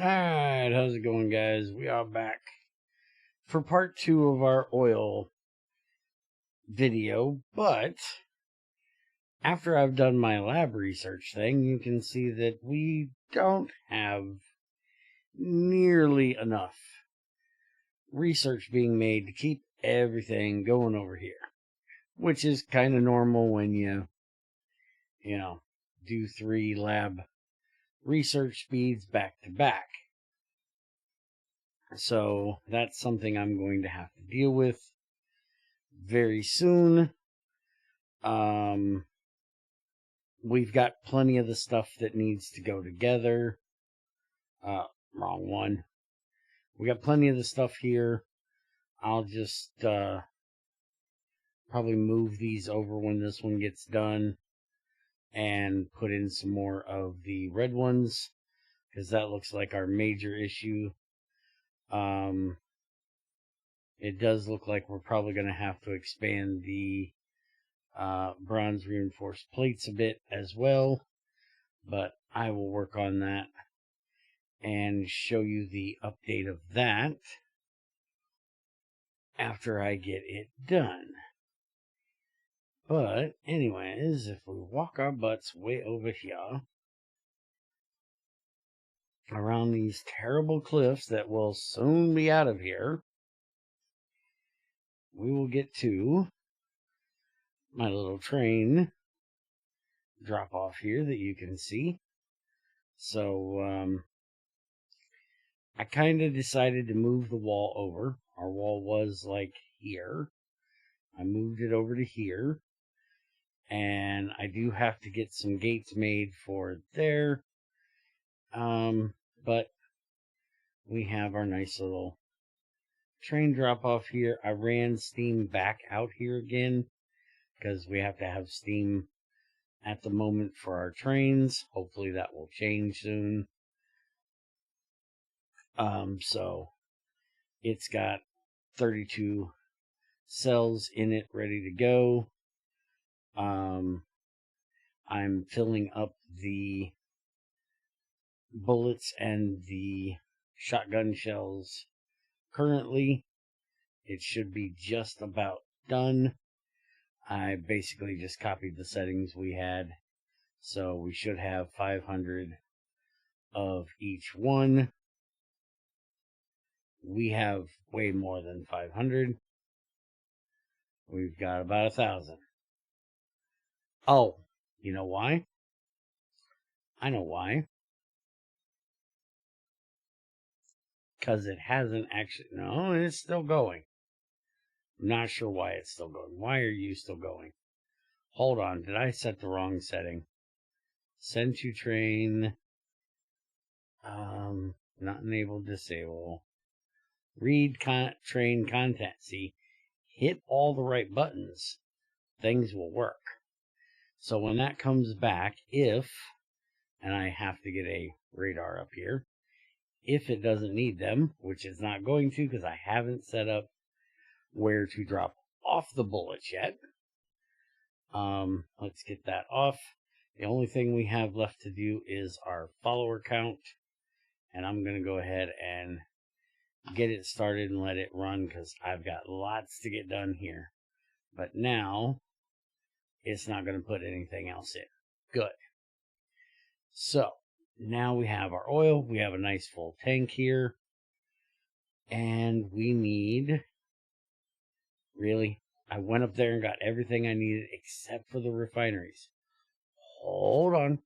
Alright, how's it going, guys? We are back for part 2 of our oil video, but after I've done my lab research thing, you can see that we don't have nearly enough research being made to keep everything going over here, which is kind of normal when you do 3 lab research speeds back to back. So that's something I'm going to have to deal with very soon. We've got plenty of the stuff that needs to go together. Wrong one. We got plenty of the stuff here. I'll just probably move these over when this one gets done and put in some more of the red ones, because that looks like our major issue. It does look like we're probably going to have to expand the bronze reinforced plates a bit as well, but I will work on that and show you the update of that after I get it done. But anyways, if we walk our butts way over here around these terrible cliffs that will soon be out of here, we will get to my little train drop off here that you can see. So I kind of decided to move the wall over. Our wall was like here. I moved it over to here. And I do have to get some gates made for there. But we have our nice little train drop off here. I ran steam back out here again because we have to have steam at the moment for our trains. Hopefully that will change soon. So it's got 32 cells in it ready to go. I'm filling up the bullets and the shotgun shells currently. It should be just about done. I basically just copied the settings we had, so we should have 500 of each one. We have way more than 500. We've got about 1,000. Oh, you know why? I know why. Because it hasn't actually... No, it's still going. I'm not sure why it's still going. Why are you still going? Hold on, did I set the wrong setting? Send to train. Not enabled, disable. Read train content. See, hit all the right buttons. Things will work. So when that comes back, and I have to get a radar up here, if it doesn't need them, which it's not going to because I haven't set up where to drop off the bullets yet. Let's get that off. The only thing we have left to do is our follower count, and I'm going to go ahead and get it started and let it run because I've got lots to get done here. But now it's not going to put anything else in. Good. So now we have our oil. We have a nice full tank here. And we need... Really? I went up there and got everything I needed except for the refineries. Hold on.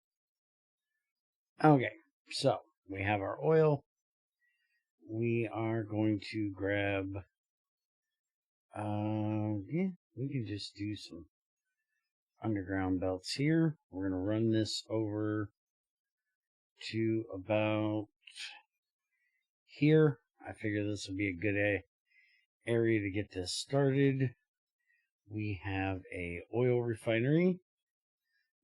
Okay, so we have our oil. We are going to grab... yeah, we can just do some underground belts here. We're going to run this over to about here. I figure this will be a good area to get this started. We have a oil refinery,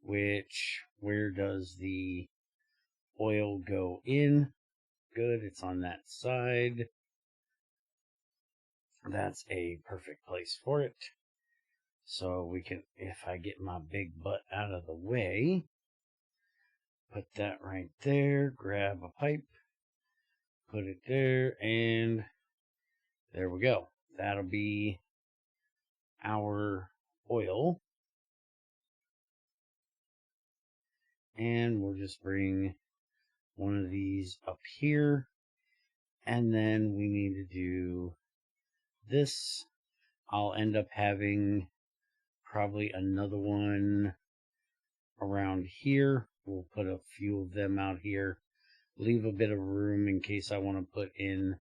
which, where does the oil go in? Good, it's on that side. That's a perfect place for it. So we can, if I get my big butt out of the way, put that right there, grab a pipe, put it there, and there we go. That'll be our oil. And we'll just bring one of these up here. And then we need to do this. I'll end up having probably another one around here. We'll put a few of them out here. Leave a bit of room in case I want to put in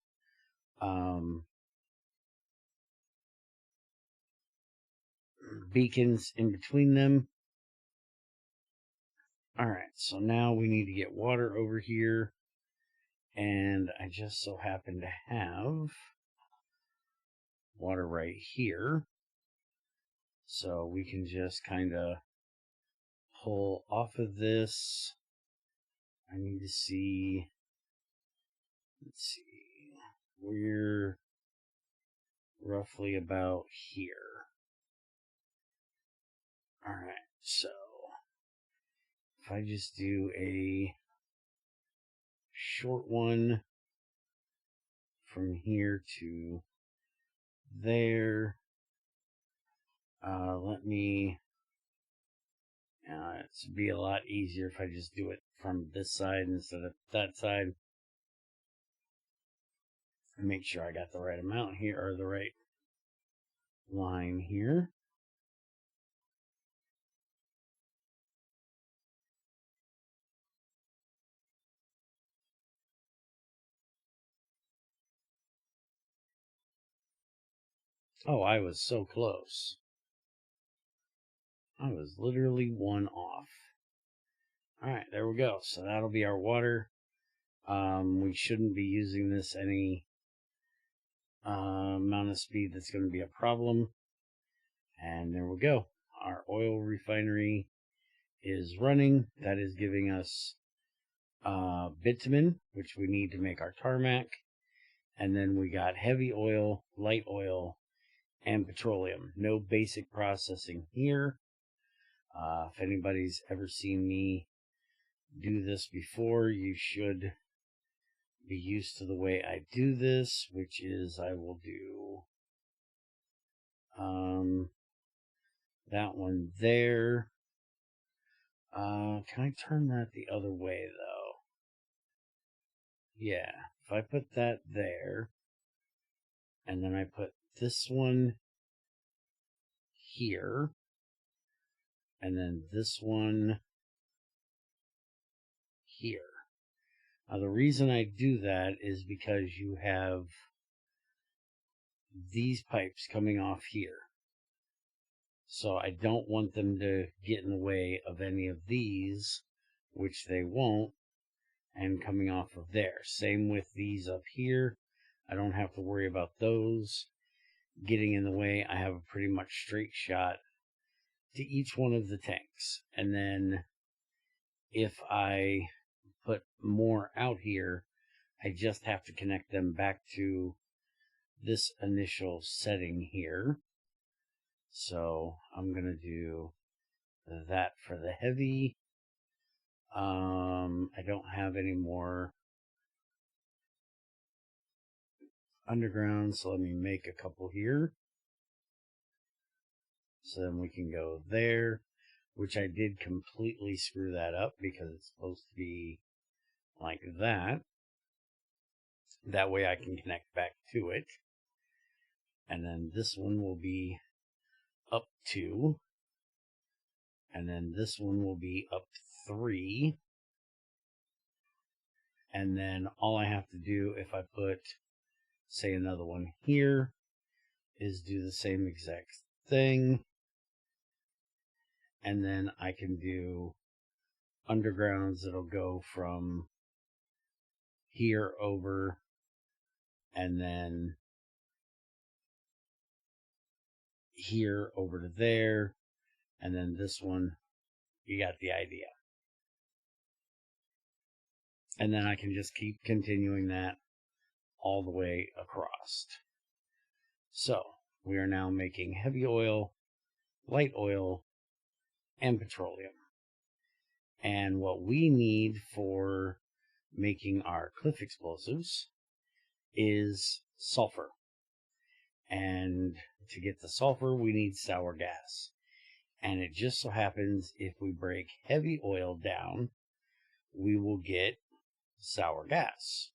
beacons in between them. Alright, so now we need to get water over here. And I just so happen to have water right here. So we can just kind of pull off of this. I need to see, let's see, we're roughly about here. Alright, so if I just do a short one from here to there, let me, it'd be a lot easier if I just do it from this side instead of that side. Make sure I got the right amount here, or the right line here. Oh, I was so close. I was literally one off. Alright, there we go. So that'll be our water. We shouldn't be using this any amount of speed that's going to be a problem. And there we go. Our oil refinery is running. That is giving us bitumen, which we need to make our tarmac. And then we got heavy oil, light oil, and petroleum. No basic processing here. If anybody's ever seen me do this before, you should be used to the way I do this, which is I will do that one there. Can I turn that the other way though? Yeah, if I put that there, and then I put this one here, and then this one here. Now the reason I do that is because you have these pipes coming off here. So I don't want them to get in the way of any of these, which they won't, and coming off of there. Same with these up here. I don't have to worry about those getting in the way. I have a pretty much straight shot to each one of the tanks. And then if I put more out here, I just have to connect them back to this initial setting here. So I'm going to do that for the heavy. I don't have any more underground, so let me make a couple here. So then we can go there, which I did completely screw that up because it's supposed to be like that. That way I can connect back to it. And then this one will be up 2. And then this one will be up 3. And then all I have to do if I put, say, another one here, is do the same exact thing. And then I can do undergrounds that'll go from here over, and then here over to there, and then this one. You got the idea. And then I can just keep continuing that all the way across. So we are now making heavy oil, light oil, and petroleum. And what we need for making our cliff explosives is sulfur. And to get the sulfur, we need sour gas. And it just so happens if we break heavy oil down, we will get sour gas.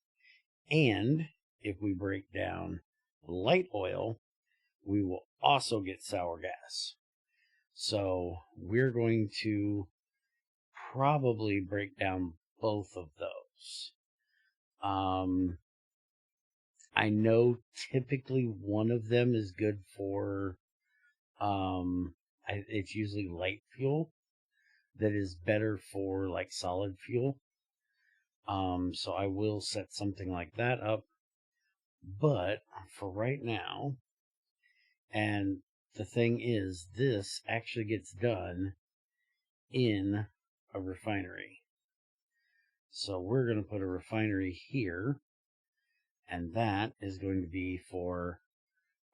And if we break down light oil, we will also get sour gas. So we're going to probably break down both of those. I know typically one of them is good for, it's usually light fuel that is better for like solid fuel. So I will set something like that up. But for right now, and the thing is, this actually gets done in a refinery. So we're going to put a refinery here, and that is going to be for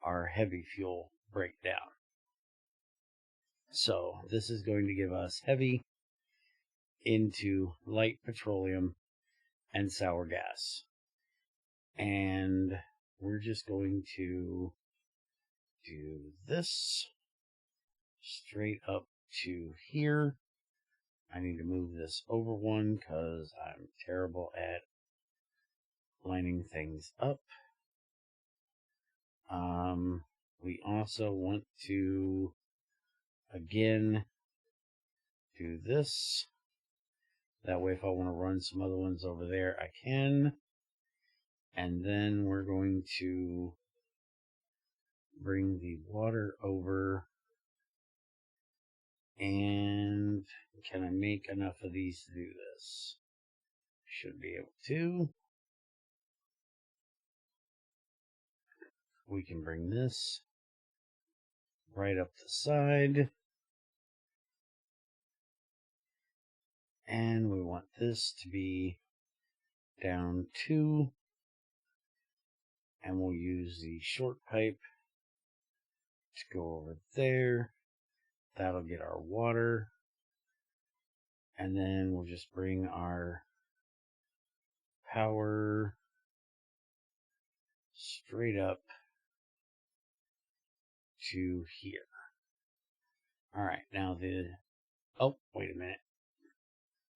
our heavy fuel breakdown. So this is going to give us heavy into light petroleum and sour gas. And we're just going to do this straight up to here. I need to move this over one because I'm terrible at lining things up. We also want to, again, do this. That way if I want to run some other ones over there, I can. And then we're going to bring the water over. And can I make enough of these to do this? Should be able to. We can bring this right up the side. And we want this to be down 2. And we'll use the short pipe to go over there. That'll get our water. And then we'll just bring our power straight up to here. Alright, now oh, wait a minute.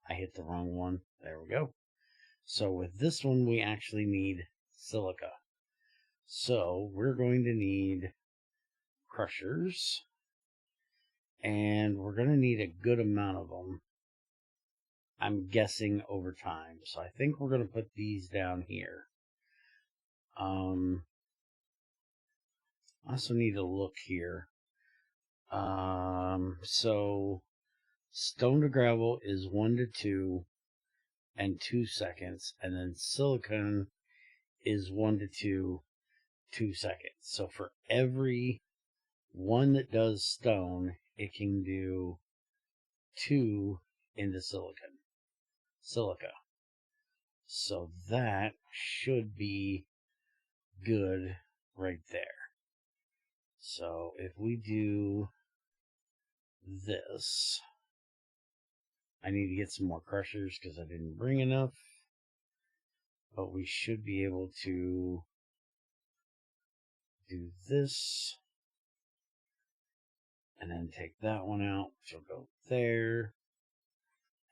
I hit the wrong one. There we go. So with this one, we actually need silica. So we're going to need crushers. And we're going to need a good amount of them. I'm guessing over time. So I think we're going to put these down here. I also need to look here. So stone to gravel is 1 to 2 and 2 seconds. And then silicon is 1 to 2, 2 seconds. So for every one that does stone, it can do 2 into silica. So that should be good right there. So if we do this, I need to get some more crushers because I didn't bring enough. But we should be able to do this. And then take that one out, which will go there.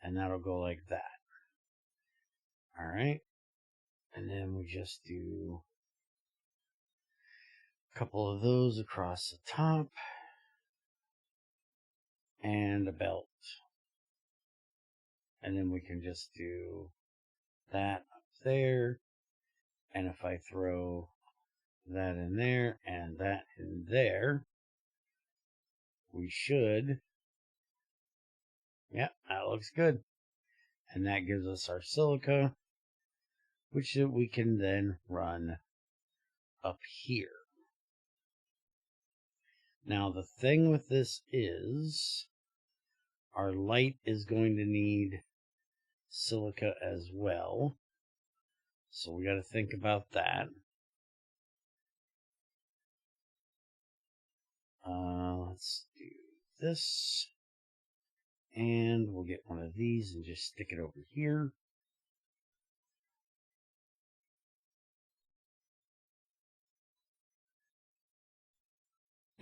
And that'll go like that. Alright. And then we just do a couple of those across the top. And a belt. And then we can just do that up there. And if I throw that in there and that in there, we should, yeah, that looks good. And that gives us our silica, which we can then run up here. Now the thing with this is our light is going to need silica as well. So we got to think about that. Let's do this. And we'll get one of these and just stick it over here.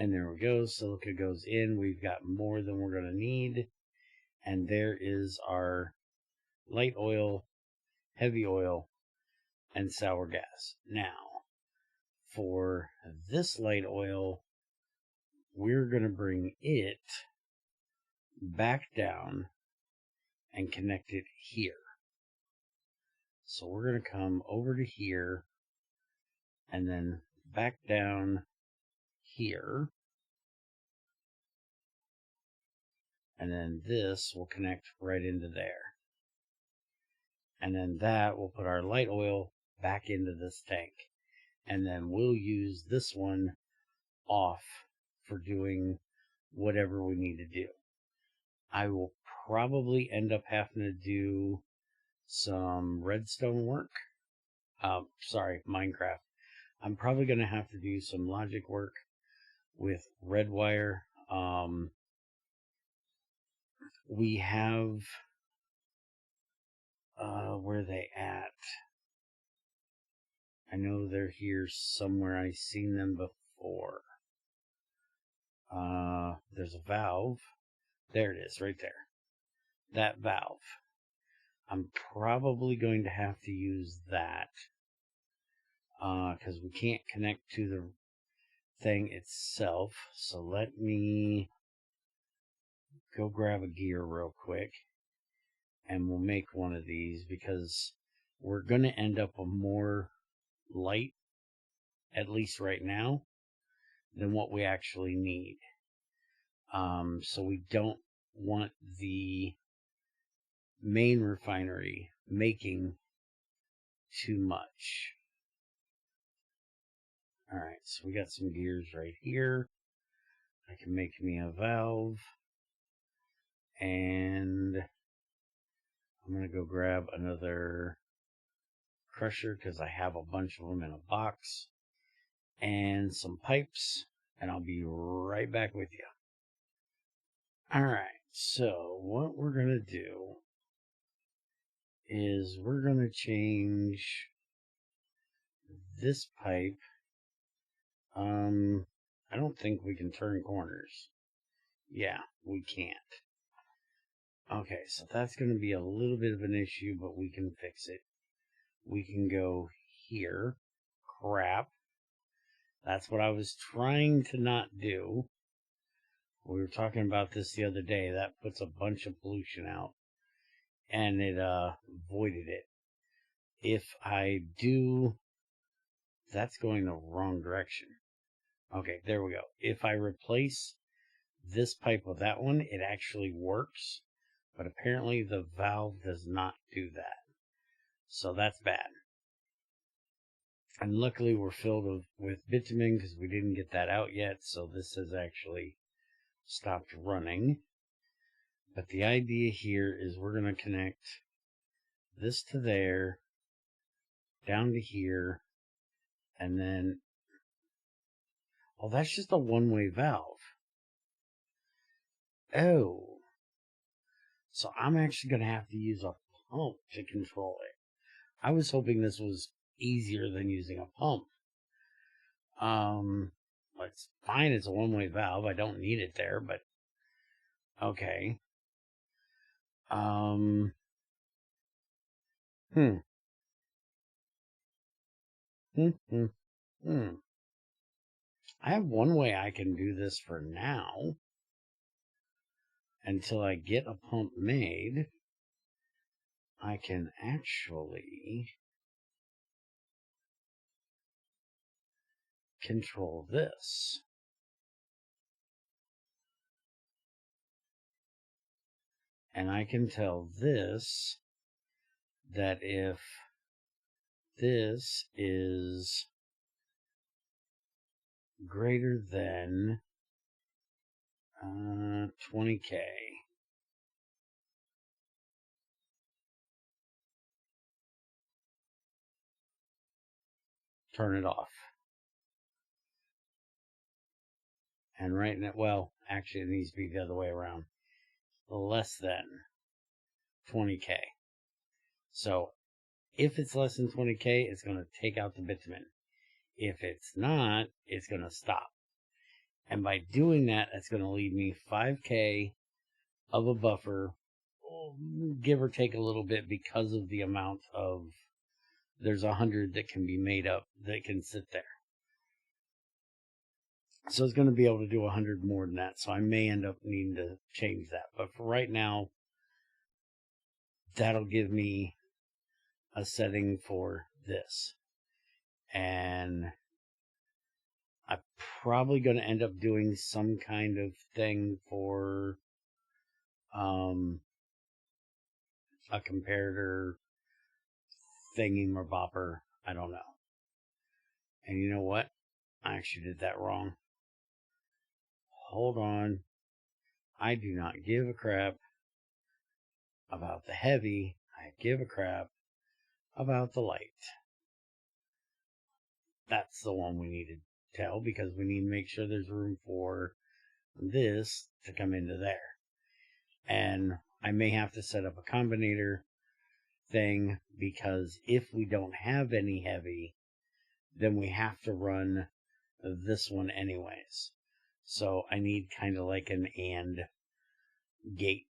And there we go. Silica goes in. We've got more than we're going to need. And there is our light oil, heavy oil, and sour gas. Now, for this light oil, we're going to bring it back down and connect it here. So we're going to come over to here and then back down here. And then this will connect right into there. And then that will put our light oil back into this tank. And then we'll use this one off for doing whatever we need to do. I will probably end up having to do some redstone work. Sorry, Minecraft. I'm probably going to have to do some logic work with red wire. We have, where are they at? I know they're here somewhere. I've seen them before. There's a valve. There it is, right there. That valve. I'm probably going to have to use that. Because we can't connect to the thing itself. So let me go grab a gear real quick. And we'll make one of these because we're going to end up with more light, at least right now, than what we actually need. So we don't want the main refinery making too much. Alright, so we got some gears right here. I can make me a valve. And I'm going to go grab another crusher because I have a bunch of them in a box. And some pipes. And I'll be right back with you. Alright, so what we're going to do is we're going to change this pipe. I don't think we can turn corners. Yeah, we can't. Okay, so that's going to be a little bit of an issue, but we can fix it. We can go here. Crap. That's what I was trying to not do. We were talking about this the other day. That puts a bunch of pollution out. And it voided it. If I do... That's going the wrong direction. Okay, there we go. If I replace this pipe with that one, it actually works. But apparently the valve does not do that. So that's bad. And luckily we're filled with bitumen because we didn't get that out yet. So this has actually stopped running. But the idea here is we're going to connect this to there, down to here, and then... Oh, that's just a one-way valve. Oh. So I'm actually going to have to use a pump to control it. I was hoping this was easier than using a pump. It's fine. It's a one-way valve. I don't need it there, but okay. Hmm. I have one way I can do this for now. Until I get a pump made, I can actually control this. And I can tell this that if this is greater than 20K, turn it off. And right now, well, actually it needs to be the other way around. Less than 20K. So if it's less than 20K, it's going to take out the bitumen. If it's not, it's going to stop. And by doing that, that's going to leave me 5K of a buffer, give or take a little bit because of the amount of, there's 100 that can be made up that can sit there. So it's going to be able to do 100 more than that. So I may end up needing to change that. But for right now, that'll give me a setting for this. And I'm probably going to end up doing some kind of thing for a comparator thingy-mabopper. I don't know. And you know what? I actually did that wrong. Hold on. I do not give a crap about the heavy. I give a crap about the light. That's the one we need to tell because we need to make sure there's room for this to come into there. And I may have to set up a combinator thing because if we don't have any heavy, then we have to run this one anyways. So I need kind of like an AND gate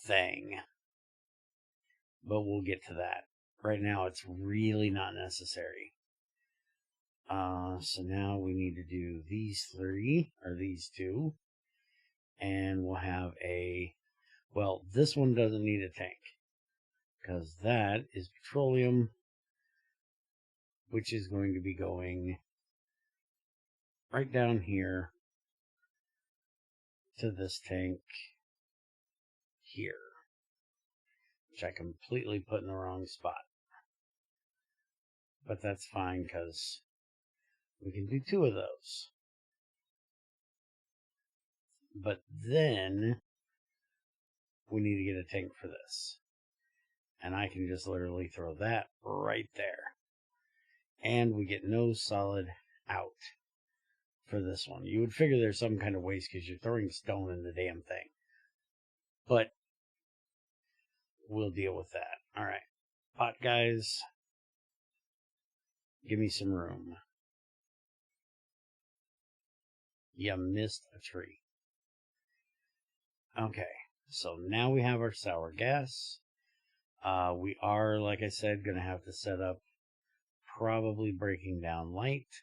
thing. But we'll get to that. Right now it's really not necessary. So now we need to do these three, or these two. And we'll have well, this one doesn't need a tank. Because that is petroleum, which is going to be going right down here to this tank here, which I completely put in the wrong spot. But that's fine because we can do two of those. But then we need to get a tank for this. And I can just literally throw that right there. And we get no solid out for this one. You would figure there's some kind of waste because you're throwing stone in the damn thing. But we'll deal with that. Alright. Pot guys, give me some room. You missed a tree. Okay. So now we have our sour gas. We are, like I said, going to have to set up probably breaking down light.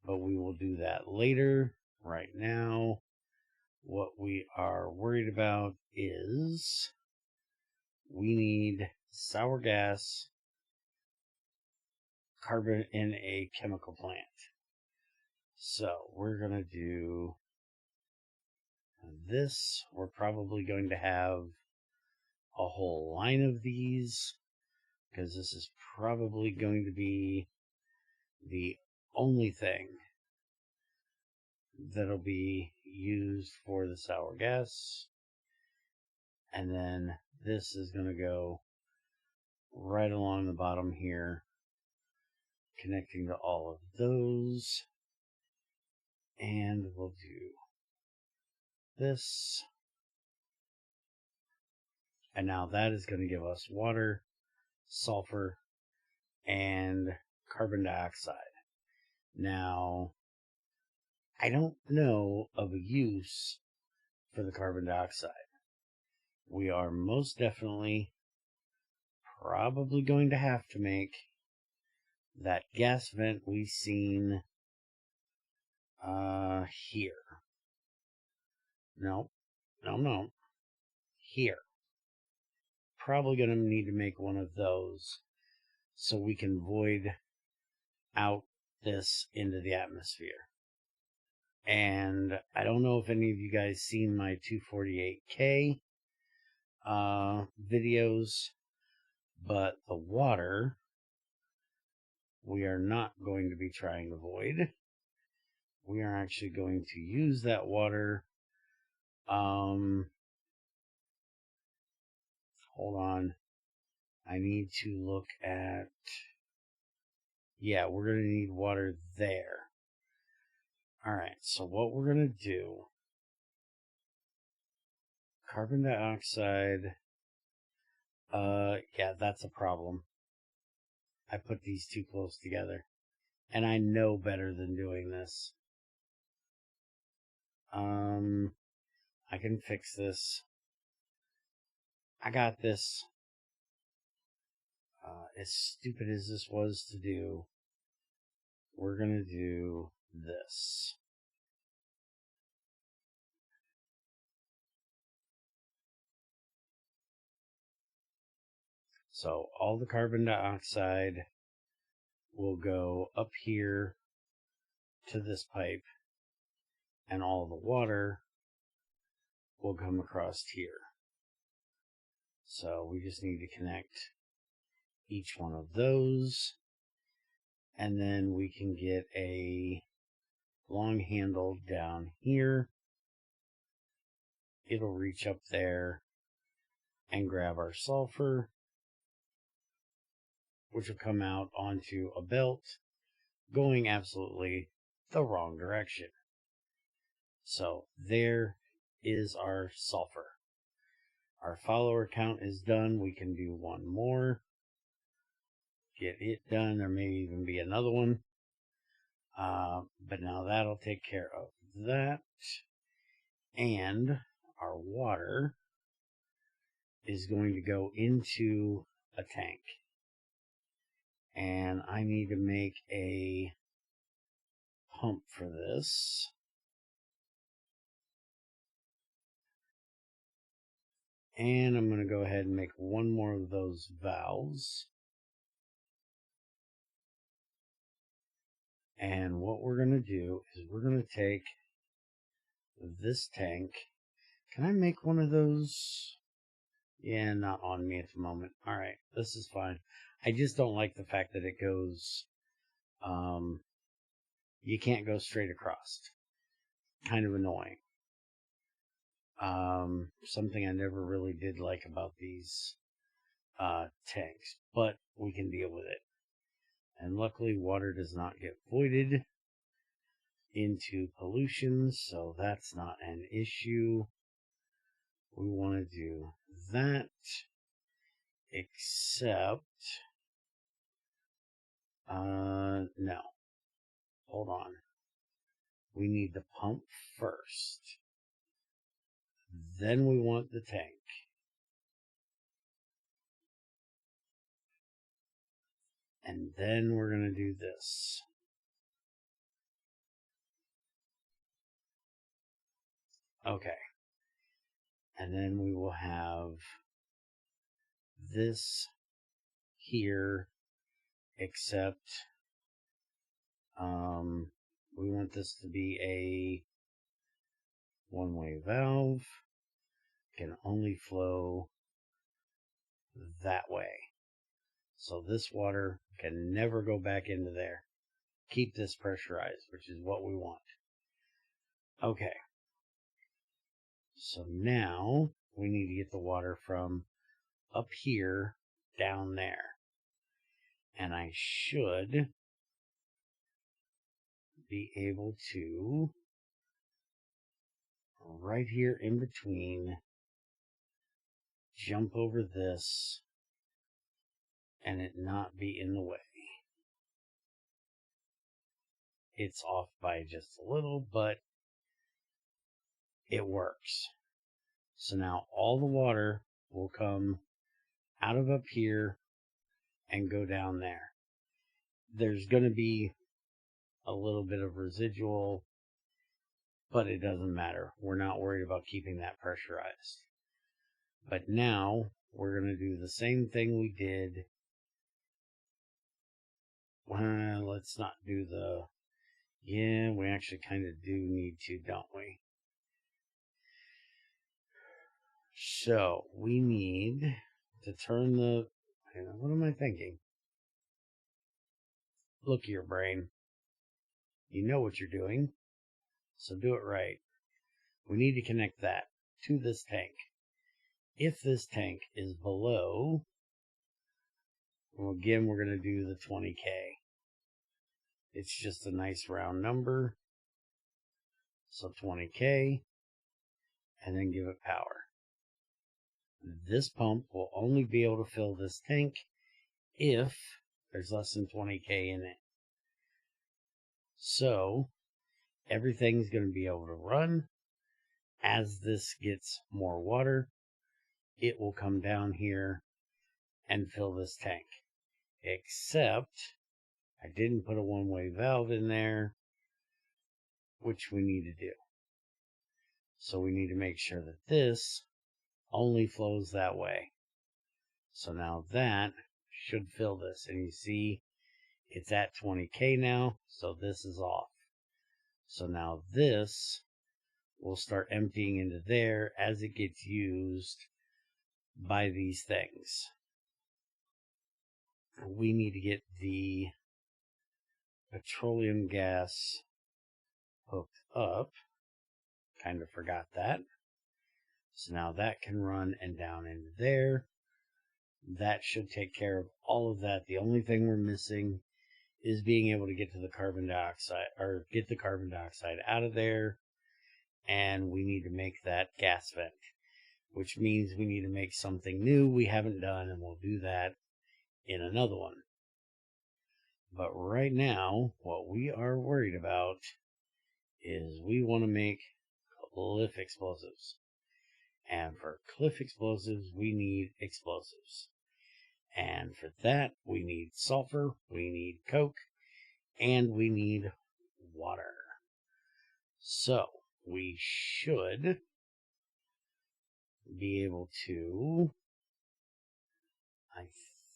But we will do that later. Right now, what we are worried about is we need sour gas, carbon in a chemical plant. So we're going to do this. We're probably going to have a whole line of these because this is probably going to be the only thing that'll be used for the sour gas. And then this is going to go right along the bottom here, connecting to all of those. And we'll do this. And now that is going to give us water, sulfur, and carbon dioxide. Now, I don't know of a use for the carbon dioxide. We are most definitely probably going to have to make that gas vent we've seen here. No. Here. Probably going to need to make one of those so we can void out this into the atmosphere. And I don't know if any of you guys seen my 248K videos, but the water we are not going to be trying to void. We are actually going to use that water. Hold on. I need to look at... Yeah, we're going to need water there. Alright, so what we're going to do... Carbon dioxide... yeah, that's a problem. I put these too close together. And I know better than doing this. I can fix this. I got this. As stupid as this was to do, we're going to do this. So all the carbon dioxide will go up here to this pipe, and all the water will come across here. So we just need to connect each one of those, and then we can get a long handle down here. It'll reach up there and grab our sulfur, which will come out onto a belt going absolutely the wrong direction. So there is our sulfur. Our follower count is done. We can do one more. Get it done. There may even be another one. But now that'll take care of that. And our water is going to go into a tank. And I need to make a pump for this. And I'm going to go ahead and make one more of those valves. And what we're going to do is we're going to take this tank. Can I make one of those? Yeah, not on me at the moment. All right, this is fine. I just don't like the fact that it goes, you can't go straight across. Kind of annoying. Something I never really did like about these tanks, but we can deal with it. And luckily, water does not get voided into pollution, so that's not an issue. We want to do that, except, no. Hold on. We need the pump first. Then we want the tank. And then we're going to do this. Okay. And then we will have this here, except we want this to be a one-way valve. Can only flow that way. So this water can never go back into there. Keep this pressurized, which is what we want. Okay. So now we need to get the water from up here down there. And I should be able to, right here in between, jump over this and it not be in the way. It's off by just a little, but it works. So now all the water will come out of up here and go down there. There's going to be a little bit of residual, but it doesn't matter. We're not worried about keeping that pressurized. But now we're going to do the same thing we did. Let's not do the... Yeah, we actually kind of do need to, don't we? So we need to turn the... What am I thinking? Look, your brain. You know what you're doing, so do it right. We need to connect that to this tank. If this tank is below, well, again, we're going to do the 20K. It's just a nice round number. So 20K, and then give it power. This pump will only be able to fill this tank if there's less than 20K in it. So everything's going to be able to run. as this gets more water, it will come down here and fill this tank. Except I didn't put a one-way valve in there, which we need to do. So we need to make sure that this only flows that way. So now that should fill this. And you see it's at 20K now, so this is off. So now this will start emptying into there as it gets used by these things. We need to get the petroleum gas hooked up. Kind of forgot that. So now that can run and down into there. That should take care of all of that. The only thing we're missing is being able to get to the carbon dioxide, or get the carbon dioxide out of there. And we need to make that gas vent, which means we need to make something new we haven't done, and we'll do that in another one. But right now, what we are worried about is we want to make cliff explosives. And for cliff explosives, we need explosives. And for that, we need sulfur, we need coke, and we need water. So, we should be able to, I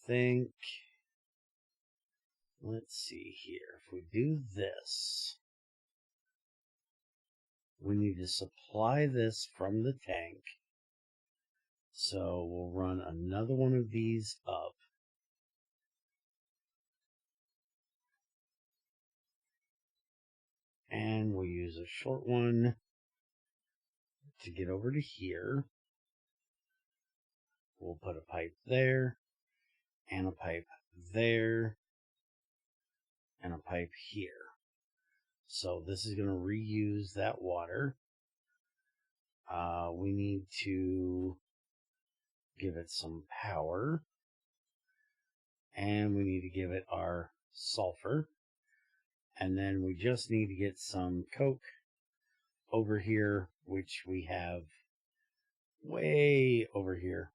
think, let's see here. If we do this, we need to supply this from the tank. So we'll run another one of these up. And we'll use a short one to get over to here. We'll put a pipe there, and a pipe there, and a pipe here. So this is going to reuse that water. We need to give it some power, and we need to give it our sulfur, and then we just need to get some coke over here, which we have way over here.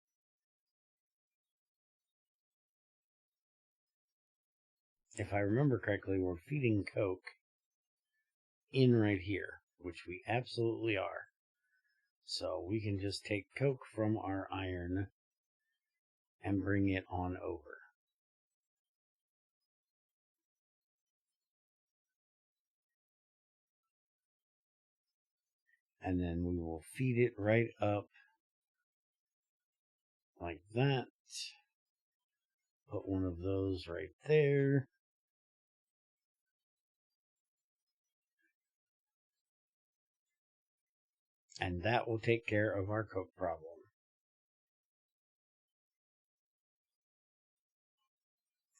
If I remember correctly, we're feeding coke in right here, which we absolutely are. So we can just take coke from our iron and bring it on over. And then we will feed it right up like that. Put one of those right there. And that will take care of our coke problem.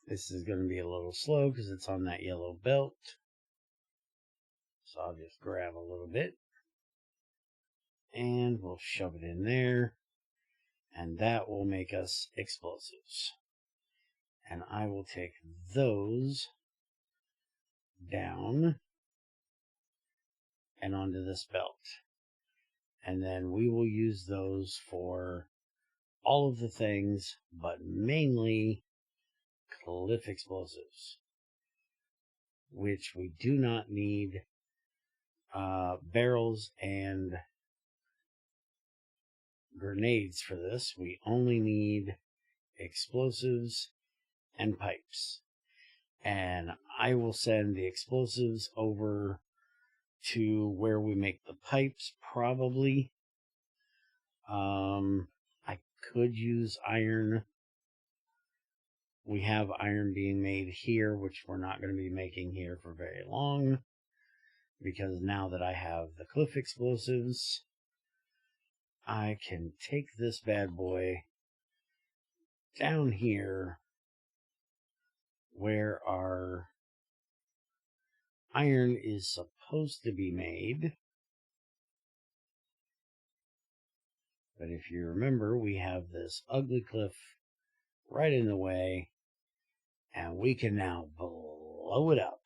This is going to be a little slow because it's on that yellow belt. So I'll just grab a little bit. And we'll shove it in there. And that will make us explosives. And I will take those down and onto this belt. And then we will use those for all of the things, but mainly cliff explosives, which we do not need barrels and grenades for this. We only need explosives and pipes. And I will send the explosives over to where we make the pipes, probably. I could use iron. We have iron being made here, which we're not going to be making here for very long, because now that I have the cliff explosives, I can take this bad boy down here where our iron is supposed to be made. But if you remember, we have this ugly cliff right in the way, and we can now blow it up.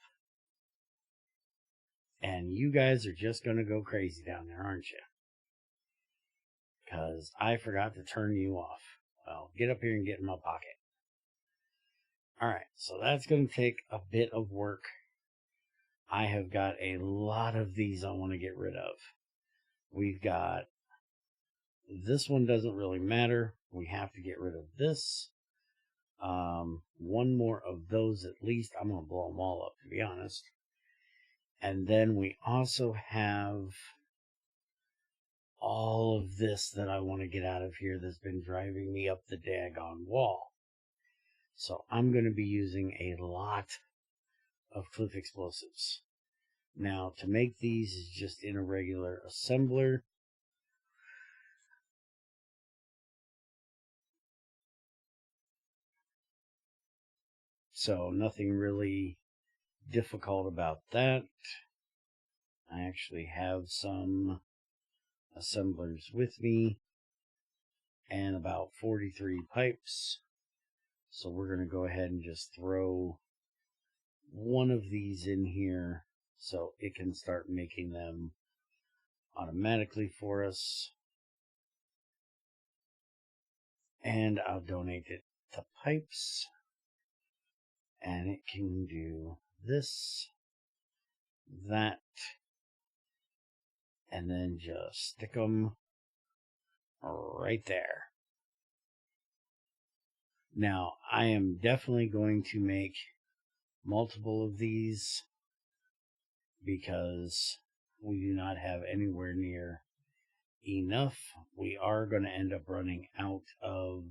And you guys are just going to go crazy down there, aren't you? because I forgot to turn you off. Well, get up here and get in my pocket. Alright, so that's going to take a bit of work. I have got a lot of these I want to get rid of. We've got, this one doesn't really matter. We have to get rid of this. One more of those at least. I'm going to blow them all up, to be honest. And then we also have all of this that I want to get out of here that's been driving me up the daggone wall. So I'm going to be using a lot of cliff explosives. Now, to make these is just in a regular assembler. So nothing really difficult about that. I actually have some assemblers with me and about 43 pipes. So we're going to go ahead and just throw one of these in here so it can start making them automatically for us. And I'll donate it to pipes. And it can do this, that, and then just stick them right there. Now, I am definitely going to make multiple of these because we do not have anywhere near enough. We are going to end up running out of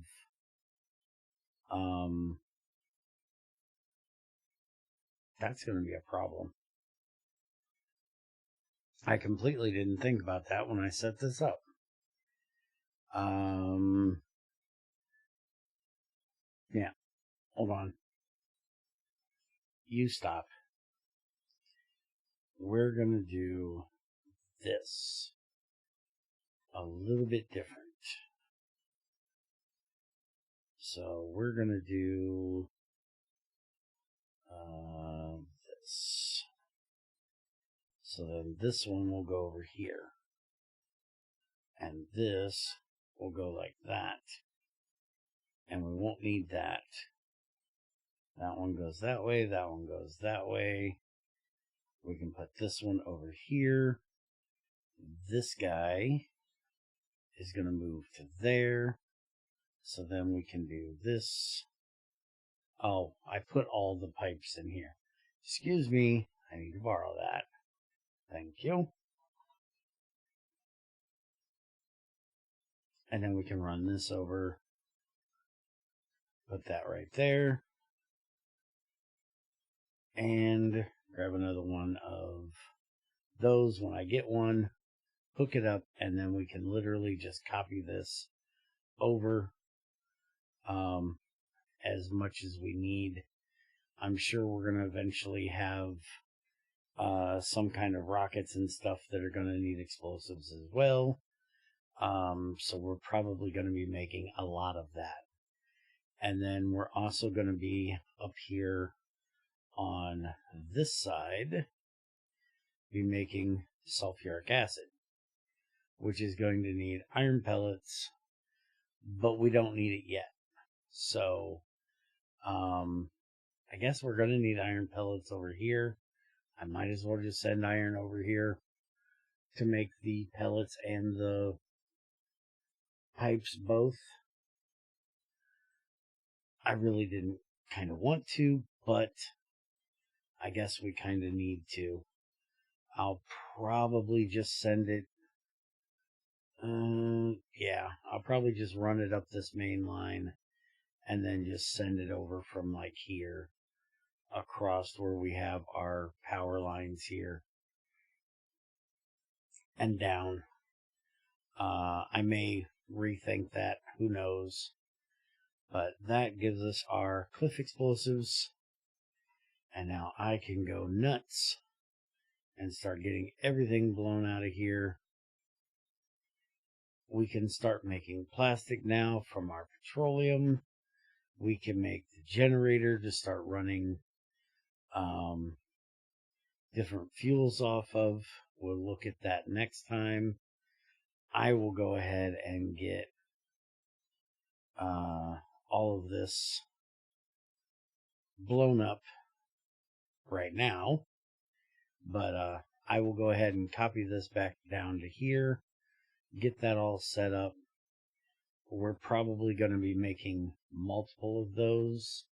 that's going to be a problem. I completely didn't think about that when I set this up. Yeah, hold on. You stop. We're going to do this a little bit different. So we're going to do this. So then this one will go over here. And this will go like that. And we won't need that. That one goes that way. That one goes that way. We can put this one over here. This guy is going to move to there. So then we can do this. Oh, I put all the pipes in here. Excuse me. I need to borrow that. Thank you. And then we can run this over. Put that right there. And grab another one of those when I get one. Hook it up, and then we can literally just copy this over as much as we need. I'm sure we're going to eventually have some kind of rockets and stuff that are going to need explosives as well. So we're probably going to be making a lot of that. And then we're also going to be up here on this side, be making sulfuric acid, which is going to need iron pellets, but we don't need it yet. So, I guess we're going to need iron pellets over here. I might as well just send iron over here to make the pellets and the pipes both. I really didn't kind of want to, but I guess we kind of need to. I'll probably just send it. Yeah, I'll probably just run it up this main line and then just send it over from like here across where we have our power lines here and down. I may rethink that, who knows. But that gives us our cliff explosives. And now I can go nuts and start getting everything blown out of here. We can start making plastic now from our petroleum. We can make the generator to start running different fuels off of. We'll look at that next time. I will go ahead and get all of this blown up right now, but I will go ahead and copy this back down to here, get that all set up. We're probably going to be making multiple of those,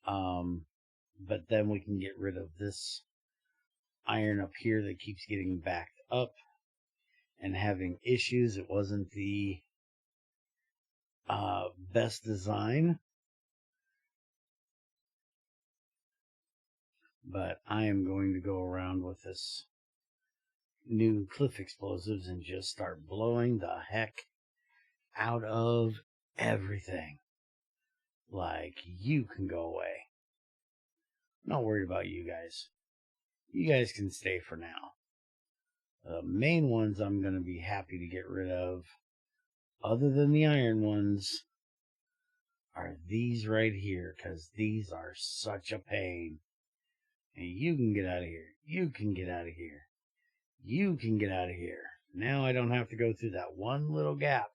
but then we can get rid of this iron up here that keeps getting backed up and having issues. It wasn't the best design, but I am going to go around with this new cliff explosives and just start blowing the heck out of everything. Like, you can go away. I'm not worried about you guys. You guys can stay for now. The main ones I'm going to be happy to get rid of, other than the iron ones, are these right here, because these are such a pain. And you can get out of here. You can get out of here. You can get out of here. Now I don't have to go through that one little gap.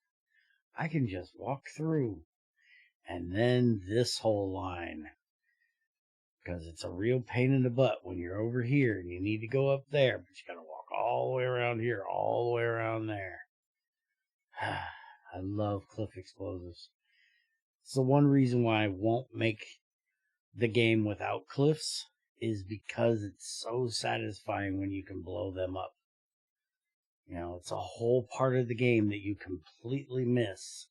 I can just walk through. And then this whole line. Because it's a real pain in the butt when you're over here and you need to go up there, but you gotta walk all the way around here, all the way around there. I love cliff explosives. It's the one reason why I won't make the game without cliffs, is because it's so satisfying when you can blow them up. You know, it's a whole part of the game that you completely miss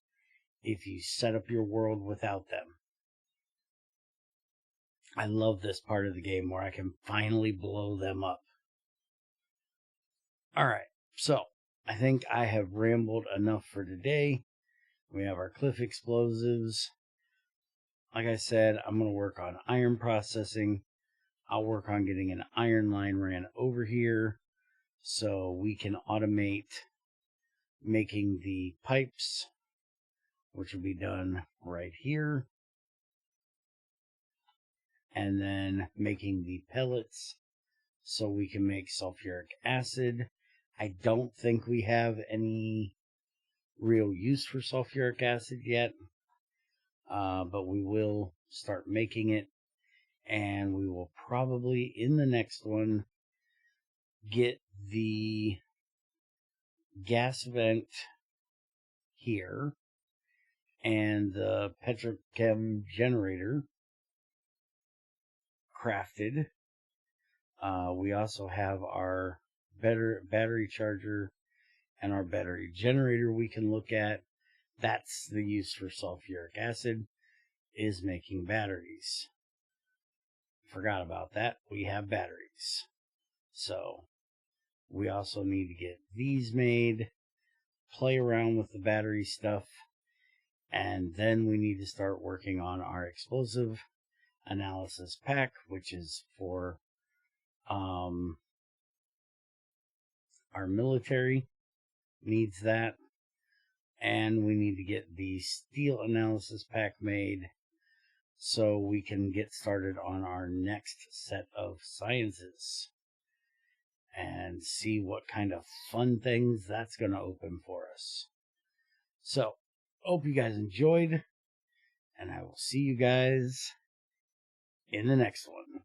if you set up your world without them. I love this part of the game where I can finally blow them up. Alright, so I think I have rambled enough for today. We have our cliff explosives. Like I said, I'm going to work on iron processing. I'll work on getting an iron line ran over here so we can automate making the pipes, which will be done right here. And then making the pellets so we can make sulfuric acid. I don't think we have any real use for sulfuric acid yet, but we will start making it, and we will probably in the next one get the gas vent here and the petrochem generator crafted. We also have our battery charger and our battery generator we can look at. That's the use for sulfuric acid, is making batteries. Forgot about that. We have batteries. So we also need to get these made, play around with the battery stuff, and then we need to start working on our explosive analysis pack, which is for our military needs that. And we need to get the steel analysis pack made so we can get started on our next set of sciences and see what kind of fun things that's going to open for us. So, hope you guys enjoyed, and I will see you guys in the next one.